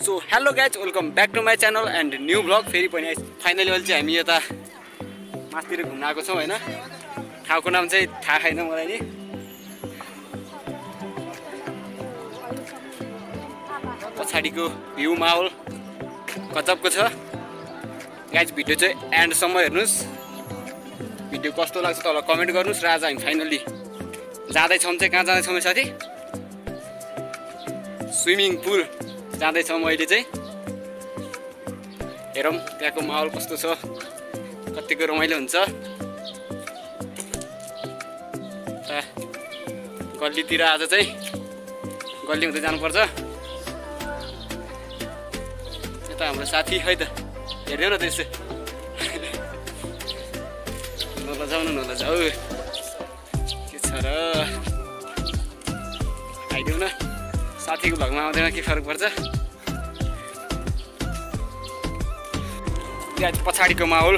So hello guys, welcome back to my channel and new blog. फेरि पनि finally अहिले चाहिँ हामी यता मासतिर घुम्न आएको छौँ होइन। ठाउँको नाम चाहिँ थाहा छैन मलाई नि। पछाडिको भ्यू माहौल गजबको छ गाइज। भिडियो चाहिँ एन्डसम्म हेर्नुहोस्। भिडियो कस्तो लाग्छ तल कमेन्ट गर्नुहोस्। र आज हामी फाइनल्ली जाँदैछौँ चाहिँ कहाँ जाँदैछौँ साथी? स्विमिङ पुल जाँदैछौँ अहिले चाहिँ। हेरौँ त्यहाँको माहौल कस्तो छ, कतिको रमाइलो हुन्छ। गल्लीतिर आज चाहिँ गल्ली हुँदै जानुपर्छ। यता हाम्रो साथी है त, हेर्नु न त्यसो। नलजाउ न नलजाउ, के छ र, आइदेऊ न। साथीको भगमा आउँदैन के फरक पर्छ। त्यहाँ पछाडिको माहौल,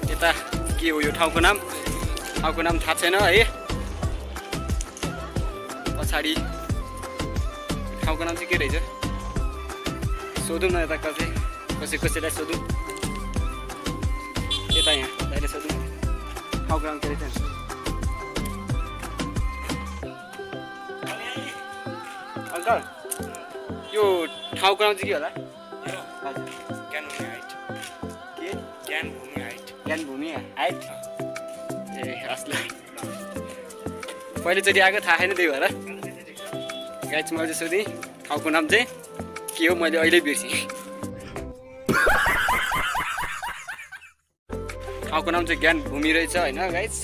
यता के हो यो ठाउँको नाम? ठाउँको नाम थाहा छैन है। पछाडि ठाउँको नाम चाहिँ के रहेछ? सोधौँ न यता कसैलाई सोधौँ। यता यहाँ दाइले सोधौँ ठाउँको नाम के रहेछ? अङ्कल यो ठाउँको नाम चाहिँ के होला? ज्ञानभूमि हाइट। ए असलाई पहिलोचोटि आएको थाहा छैन, त्यही भएर गाइज मैले चाहिँ सोधेँ ठाउँको नाम चाहिँ के हो, मैले अहिले बिर्सेँ। ठाउँको नाम चाहिँ ज्ञानभूमि रहेछ होइन गाइज।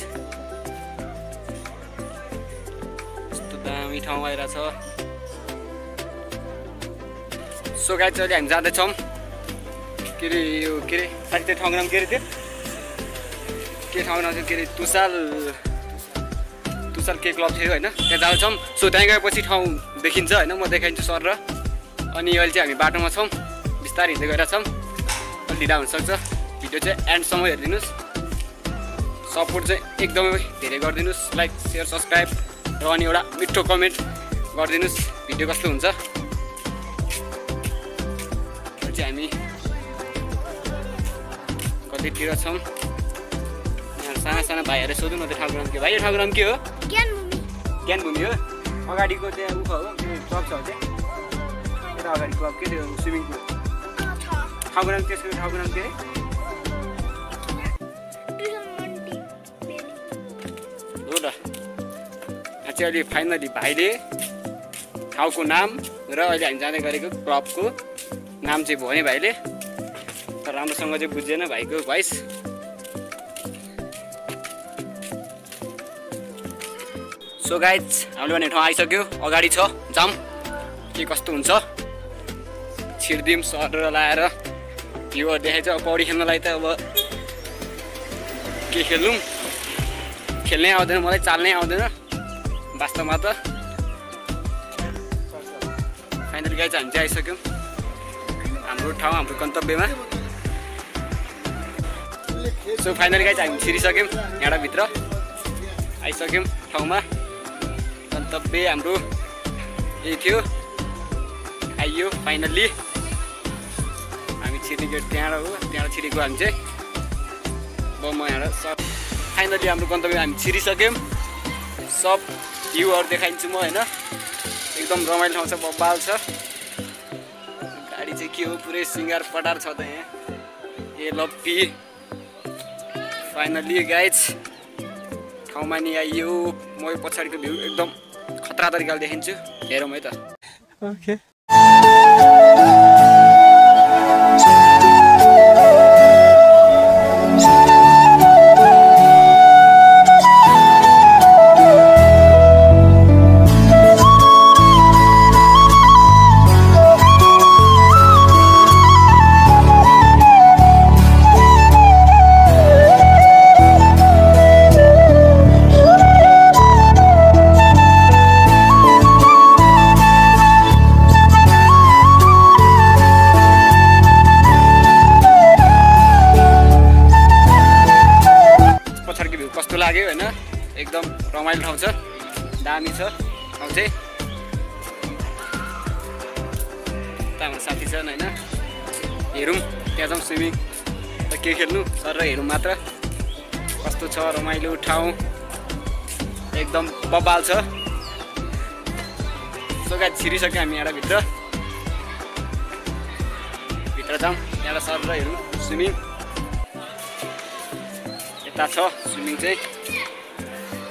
यस्तो दामी ठाउँ आइरहेछ। सो गाइज अहिले हामी जाँदैछौँ के अरे यो के अरे साथी त्यो ठाउँको नाम के अरे? त्यो के ठाउँको नाम चाहिँ के अरे? तुसाल के क्लब थियो होइन, त्यहाँ जाँदैछौँ। सो त्यहाँ गएपछि ठाउँ देखिन्छ होइन, म देखाइदिन्छु सर र। अनि अहिले चाहिँ हामी बाटोमा छौँ, बिस्तारै हिँड्दै गइरहेछौँ। अलिक ढिला हुनसक्छ। भिडियो चाहिँ एन्डसम्म हेरिदिनुहोस्। सपोर्ट चाहिँ एकदमै धेरै गरिदिनुहोस्, लाइक सेयर सब्सक्राइब र अनि एउटा मिठो कमेन्ट गरिदिनुहोस्। भिडियो कस्तो हुन्छ चाहिँ हामी कतितिर छौँ। यहाँ साना साना भाइहरू सोधौँ न त्यो ठाउँको नाम के? भाइ यो ठाउँको नाम के हो? ज्ञानभूमि हो। अगाडिको त्यहाँ उख हो त्यो क्लब छ चाहिँ यता अगाडि क्लब के त्यो स्विमिङ पुल। ठाउँको नाम त्यसको ठाउँको नाम के अरे? हो त। यहाँ चाहिँ अहिले फाइनली भाइले ठाउँको नाम र अहिले हामी जाँदै गरेको क्लबको नाम चाहिँ भयो नि भाइले, तर राम्रोसँग चाहिँ बुझेन भाइको भोइस। सो गाइज हामीले भने ठाउँ आइसक्यो, अगाडि छ जाम। के कस्तो हुन्छ छिर्दिम सर लाएर भ्यूहरू देखाइन्छ। अब पौडी खेल्नलाई त अब के खेल्नु, खेल्नै आउँदैन मलाई, चाल्नै आउँदैन वास्तवमा त। फाइनली गाइज हामी चाहिँ आइसक्यौँ हाम्रो ठाउँ, हाम्रो गन्तव्यमा। सो फाइनली गाइज हामी छिरिसक्यौँ, यहाँबाट भित्र आइसक्यौँ ठाउँमा। गन्तव्य हाम्रो यही थियो, आइयो फाइनल्ली। हामी छिर्ने गेट त्यहाँबाट हो, त्यहाँबाट छिरेको हामी चाहिँ। अब म यहाँबाट सब फाइनल्ली हाम्रो गन्तव्य हामी छिरिसक्यौँ। सब भ्यूहरू देखाइदिन्छु म होइन। एकदम रमाइलो ठाउँ छ, बब्बाल छ। गाडी चाहिँ के हो, पुरै सिँगार पटार छ त यहाँ। ए लप्पी फाइनल्ली गाइज ठाउँमा नि आइयो। म यो पछाडिको भ्यू एकदम खतरा तरिकाले देखिन्छु, हेरौँ है त। ओके लाग्यो होइन। एकदम रमाइलो ठाउँ छ, दामी छ ठाउँ चाहिँ। हाम्रो साथी छन् होइन, हेरौँ त्यहाँ जाउँ स्विमिङ त के खेल्नु सर र हेरौँ मात्र कस्तो छ रमाइलो ठाउँ एकदम बबाल छ। सो गाइस छिरिसक्यो हामी यहाँ भित्र जाउँ त्यहाँबाट सर र हेरौँ स्विमिङ। यता छ स्विमिङ चाहिँ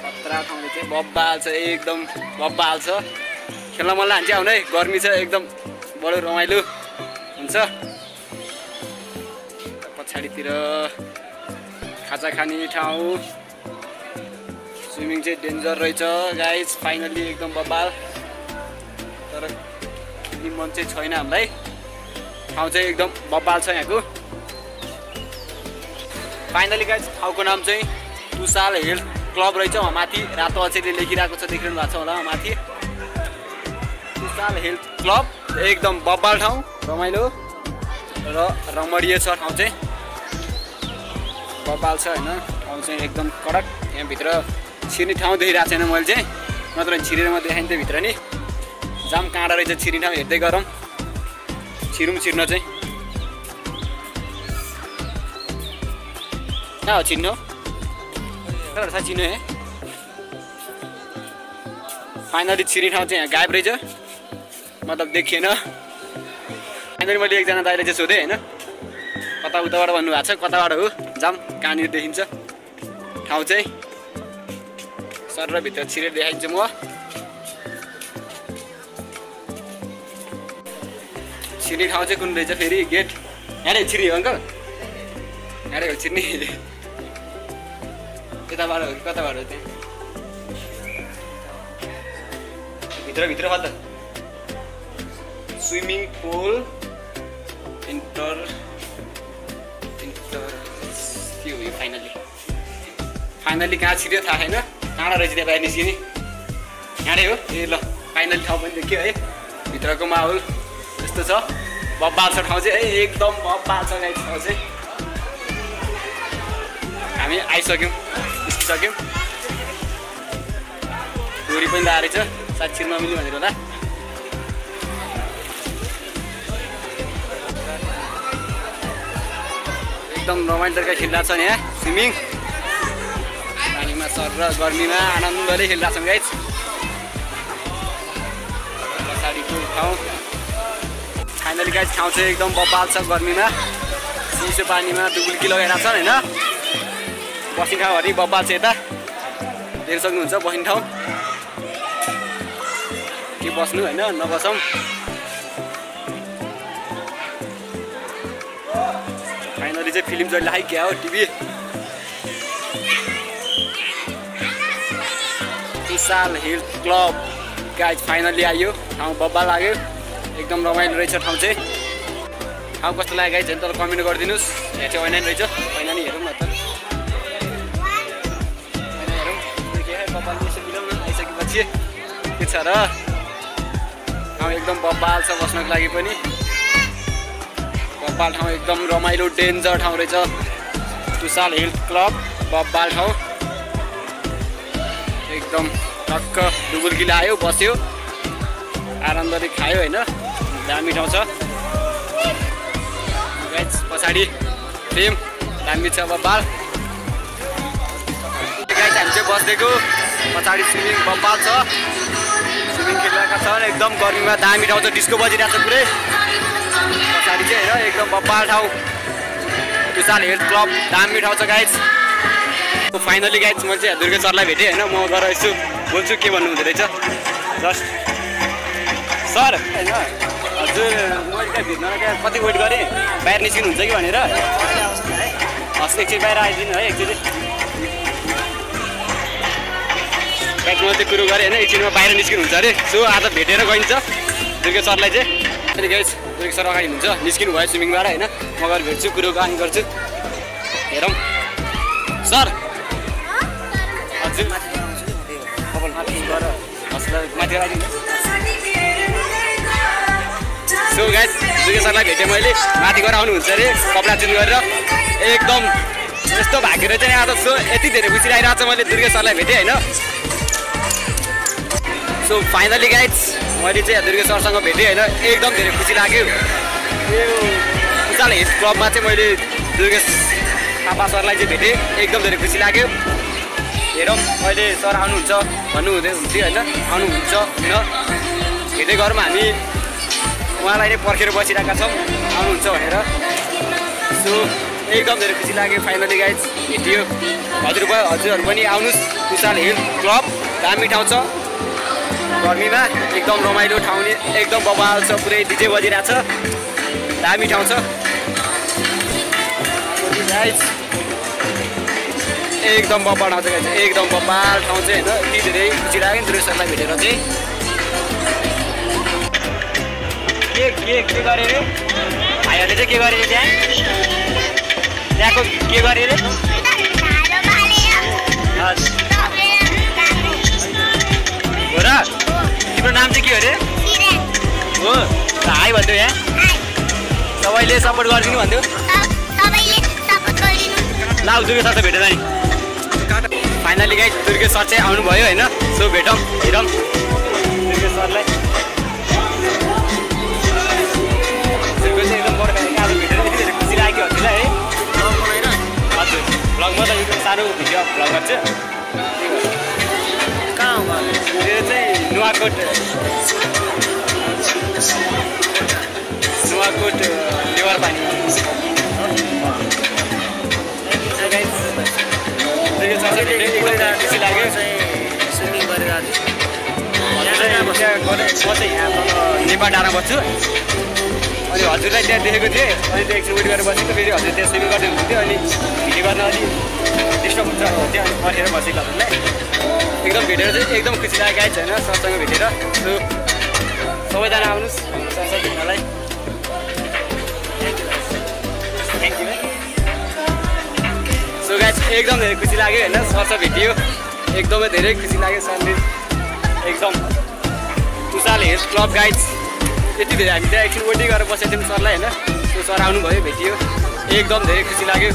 खतरा ठाउँले चाहिँ बब्बाल छ एकदम बब्बाल छ। खेल्न मन लाग्छ आउनु है, गर्मी छ एकदम बडो रमाइलो हुन्छ। पछाडितिर खाजा खाने ठाउँ स्विमिङ चाहिँ डेन्जर रहेछ गाइस फाइनल्ली एकदम बब्बाल। तर मन चाहिँ छैन हामीलाई, ठाउँ चाहिँ एकदम बब्बाल छ यहाँको। फाइनली गाइस ठाउँको नाम चाहिँ तुसाल हेल्थ क्लब रहेछ। वहाँ माथि रातो अक्षरले लेखिरहेको छ, देखिरहनु भएको छ होला माथि तुसाल हेल्थ क्लब। एकदम बब्बाल ठाउँ रमाइलो र रमणीय छ ठाउँ चाहिँ बब्बाल छ होइन। ठाउँ चाहिँ एकदम कडक। यहाँभित्र छिर्ने ठाउँ देखिरहेको छैन मैले चाहिँ, नत्र छिरेर म देखाइन्थेँ भित्र नि। जाम काँडा रहेछ छिर्ने ठाउँ हेर्दै गरौँ छिर्नु चाहिँ कहाँ हो चिन्नु कहाँ छ चिन्नु है। फाइनली छिर्ने ठाउँ चाहिँ यहाँ गायब रहेछ, मतलब देखिएन। फाइनली मैले एकजना दाइले चाहिँ सोधेँ होइन कता उताबाट भन्नुभएको छ, कताबाट हो जाम कहाँनिर देखिन्छ ठाउँ चाहिँ। सर र भित्र छिरेर देखाइन्छ म। छिर्ने ठाउँ चाहिँ कुन रहेछ फेरि गेट यहाँनिर छिर्ने हो अङ्कल, यहाँनिर हो छिर्ने। यताबाट हो कि कताबाट हो त्यहाँ भित्र हो त स्विमिङ पुल इन्टर के हो यो। फाइनली कहाँ छिर्यो थाहा छैन, काँडा रहेछ त्यहाँ बाहिर निस्किने यहाँनिर हो। ए ल फाइनली ठाउँ पनि देखियो है, भित्रको माहौल यस्तो छ बब्बाल छ ठाउँ चाहिँ एकदम बब्बाल छ गाइस ठाउँ चाहिँ। हामी आइसक्यौँ निस्किसक्यौँ, डोरी पनि लगाएर रहेछ सायद छिर्न नमिल्यो भनेर होला। एकदम रमाइलो खेलिरहेको छ यहाँ स्विमिङ पानीमा सर र गर्मीमा आनन्दले खेलिरहेको छौँ गाइस। पछाडिको ठाउँ फाइनली गाइस ठाउँ चाहिँ एकदम बब्बाल छ गर्मीमा, चिसो पानीमा डुबुल्की लगाइरहेको छ होइन। बस्ने ठाउँहरू बब्बाल छ यता हेर्न सक्नुहुन्छ बस्ने ठाउँ के बस्नु होइन नबसौँ। फाइनली चाहिँ फिल्म जहिले हाइ क्या हो टिभी। तुसाल हेल्थ क्लब गाइस फाइनली आयो, ठाउँ बब्बाल लाग्यो एकदम रमाइलो रहेछ ठाउँ चाहिँ। ठाउँ कस्तो लाग्यो गाइस तर कमेन्ट गरिदिनुहोस्। यहाँ चाहिँ ऐना रहेछ, ऐना नि हेरौँ न त, ऐना हेरौँ बब्बाल यसो मिलाउन आइसकेपछि के छ र। ठाउँ एकदम बब्बाल छ बस्नको लागि पनि, बब्बाल ठाउँ एकदम रमाइलो डेन्जर ठाउँ रहेछ तुसाल हेल्थ क्लब बब्बाल ठाउँ। एकदम टक्क डुबुल्की लायो बस्यो आनन्दले खायो होइन, दामी ठाउँ छ गाइस। पछाडि फ्रेम दामी छ बब्बाल गाइस। हामी चाहिँ बस्देको पछाडि स्विमिङ बब्बाल छ, स्विमिङ खेलिरहेका छन् एकदम गर्मीमा दामी ठाउँ छ, डिस्को बजिरहेको छ पुरै पछाडि चाहिँ होइन एकदम बब्बाल ठाउँ तुसाल हेल्थ क्लब दामी ठाउँ छ गाइस। फाइनली गाइस मैले चाहिँ दुर्गा सरलाई भेटेँ होइन, म गएर यसो बोल्छु के भन्नु हुँदो रहेछ जस्ट। सर होइन हजुर मैले त्यहाँ भित्रमा क्या कति वेट गरेँ बाहिर निस्किनुहुन्छ कि भनेर। हस् एकचोटि बाहिर आइदिनु है एकचोटि ब्याकमा त्यो कुरो गरेँ होइन, एकछिनमा बाहिर निस्किनुहुन्छ अरे। सो आज भेटेर गइन्छ दुर्गा सरलाई चाहिँ। अहिले गाइस दुर्गा सर अगाडि हुन्छ निस्किनु भयो स्विमिङबाट होइन, म गएर भेट्छु कुरो कानी गर्छु हेरौँ। सर हजुर माथि आइदिनु। सो गाइस दुर्गा सरलाई भेटेँ मैले, माथि गएर आउनुहुन्छ अरे कपडा चेन्ज गरेर एकदम यस्तो भागेर चाहिँ आज। सो यति धेरै खुसी लागिरहेको छ मैले दुर्गा सरलाई भेटेँ होइन। सो फाइनली गाइस मैले चाहिँ दुर्गे सरसँग भेटेँ होइन, एकदम धेरै खुसी लाग्यो। यो उचाल हेल्थ क्लबमा चाहिँ मैले दुर्गे थापा सरलाई चाहिँ भेटेँ, एकदम धेरै खुसी लाग्यो। हेरौँ अहिले सर आउनुहुन्छ भन्नुहुँदै हुन्थ्यो होइन, आउनुहुन्छ होइन, हेर्दै गरौँ हामी उहाँलाई नै पर्खेर बसिरहेका छौँ आउनुहुन्छ भनेर। सो एकदम धेरै खुसी लाग्यो। फाइनली गाइज भेटियो। हजुरहरू पनि आउनुहोस् उचाल हेल्थ क्लब, दामी ठाउँ छ, गर्मीमा एकदम रमाइलो ठाउँ नि, एकदम बबाल छ, पुरै डिजे बजिरहेछ, दामी ठाउँ छ गाइज, एकदम बबाल ठाउँ छ गाइज, एकदम बबाल ठाउँ चाहिँ होइन। यति धेरै खुसी लाग्यो नि दुर्गे सरलाई भेटेर चाहिँ। के गरे रे भाइहरूले चाहिँ, के गरे रे त्यहाँको के गरे रे? हो र, तिम्रो नाम चाहिँ के हो रे? हो हाई भन्थ्यो, यहाँ सबैले सपोर्ट गरिदिनु भन्थ्यो। ल दुर्गे सर त भेटेर नि। फाइनली गाइज दुर्गे सर चाहिँ आउनुभयो होइन। सो भेटौँ, हेरौँ दुर्गे सरलाई। दुर्गे चाहिँ एकदम बर्खा आज भेटेर यति धेरै खुसी लाग्यो हजुरलाई है। हजुर भ्लगमा त एकदम सानो भिडियो भ्लग गर्छु। कहाँ हो यो चाहिँ नुवाकोट लेवर पानी। खुसी लाग्यो। स्विमिङ गरेर म चाहिँ यहाँ नेपाल डाँडा बस्छु, अनि हजुरलाई त्यहाँ देखेको थिएँ, अनि त्यो एकछिन वेट गरेर बसेको, फेरि हजुर त्यहाँ स्विमिङ गर्दै हुनुहुन्थ्यो, अनि भिडियो गर्न अलिक डिस्टर्ब हुन्छ भन्थ्यो, अनि पर्खेर बसेको हजुरलाई। एकदम भेटेर चाहिँ एकदम खुसी लाग्यो गाइज होइन, सरसँग भेटेर। सो सबैजना आउनुहोस् सरसँग भेट्नलाई। Thank you. सो गाइज एकदम धेरै खुसी लाग्यो होइन, सरसँग भेटियो, एकदमै धेरै खुसी लाग्यो। सरले एकदम उचाल हेल्थ क्लब गाइज यति धेरै हामी त्यहाँ एकछिन वेटिङ गरेर बसेको थियौँ सरलाई होइन। त्यो सर आउनुभयो, भेटियो, एकदम धेरै खुसी लाग्यो।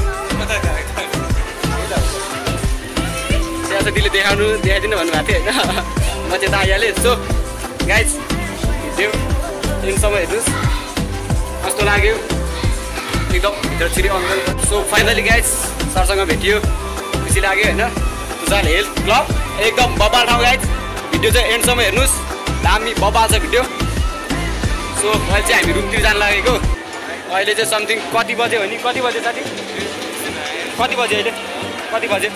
त्यहाँ चाहिँ दिले देखाइदिनु भन्नुभएको थियो होइन, म चाहिँ त आइहालेँ। सो गाइज भेट्यो, दिनसम्म हेर्नुहोस् कस्तो लाग्यो, एकदम भित्र छिरी अङ्गल। सो फाइनली गाइज सरसँग भेटियो, खुसी लाग्यो होइन। उचाल हेल्थ क्लब एकदम बबाल ठाउँ गाइज। भिडियो चाहिँ एन्डसम्म हेर्नुहोस्, दामी बबाल छ भिडियो। सो अहिले चाहिँ हामी रुमतिर जानु लागेको। अहिले चाहिँ समथिङ कति बज्यो भने, कति बज्यो साथी? कति बज्यो अहिले? कति बज्यो?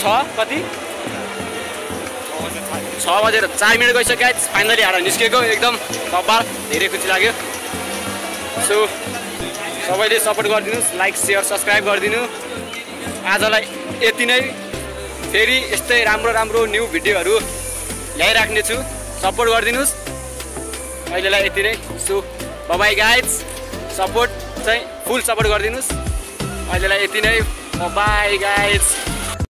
6 कति? 6 बजेर 4 मिनट गइसक्यो गाइज। फाइनली हारा निस्केको, एकदम बबाल, धेरै खुसी लाग्यो। सो सबैले सपोर्ट गरिदिनुहोस्, लाइक सेयर सब्सक्राइब गरिदिनु। आजलाई यति नै, फेरि यस्तै राम्रो राम्रो न्यू भिडियोहरू ल्याइराख्ने छु, सपोर्ट गरिदिनुहोस्। अहिलेलाई यति नै। सो बाइ गाइज, सपोर्ट चाहिँ फुल सपोर्ट गरिदिनुहोस्। अहिलेलाई यति नै, बाइ गाइज।